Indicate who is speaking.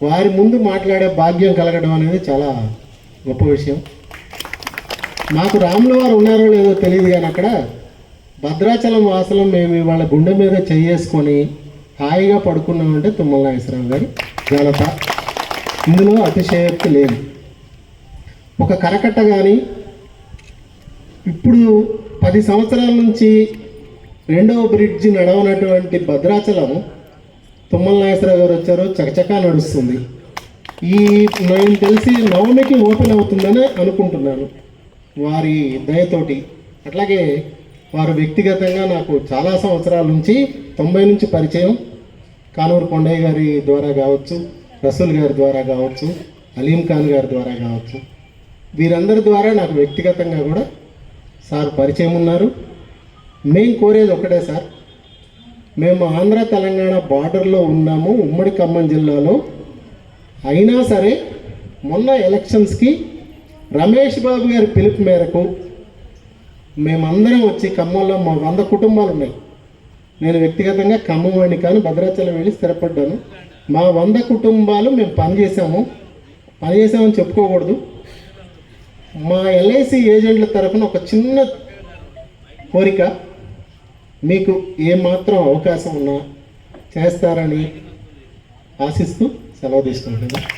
Speaker 1: వారి ముందు మాట్లాడే భాగ్యం కలగడం అనేది చాలా గొప్ప విషయం. మాకు రాముల వారు ఉన్నారో లేదో తెలియదు, కానీ అక్కడ భద్రాచలం వాసులం మేము వాళ్ళ గుండె మీద చేసుకొని హాయిగా పడుకున్నామంటే తుమ్మల నాగేశ్వరరావు గారి ఘనత. ఇందులో అతిశయోక్తి లేదు. ఒక కరకట్ట కానీ ఇప్పుడు 10 సంవత్సరాల నుంచి రెండవ బ్రిడ్జి నడవనటువంటి భద్రాచలం తుమ్మల నాగేశ్వరరావు గారు వచ్చారు, చకచకా నడుస్తుంది. నేను తెలిసి నవమికి ఓపెన్ అవుతుందని అనుకుంటున్నాను వారి దయతోటి. అట్లాగే వారు వ్యక్తిగతంగా నాకు చాలా సంవత్సరాల నుంచి 90 నుంచి పరిచయం. కానూరు కొండయ్య గారి ద్వారా కావచ్చు, రసూల్ గారి ద్వారా కావచ్చు, అలీం ఖాన్ గారి ద్వారా కావచ్చు, వీరందరి ద్వారా నాకు వ్యక్తిగతంగా కూడా సార్ పరిచయం ఉన్నారు. మేము కోరేది ఒకటే సార్, మేము ఆంధ్ర తెలంగాణ బార్డర్లో ఉన్నాము, ఉమ్మడి ఖమ్మం జిల్లాలో. అయినా సరే మొన్న ఎలక్షన్స్కి రమేష్ బాబు గారి పిలుపు మేరకు మేమందరం వచ్చి ఖమ్మంలో మా 100 కుటుంబాలు ఉన్నాయి. నేను వ్యక్తిగతంగా ఖమ్మం వాడిని కానీ భద్రాచలం వెళ్ళి స్థిరపడ్డాను. మా 100 కుటుంబాలు మేము పనిచేసామని చెప్పుకోకూడదు. మా ఎల్ఐసి ఏజెంట్ల తరఫున ఒక చిన్న కోరిక, మీకు ఏమాత్రం అవకాశం ఉన్నా చేస్తారని ఆశిస్తూ సెలవు తీసుకుంటున్నాను.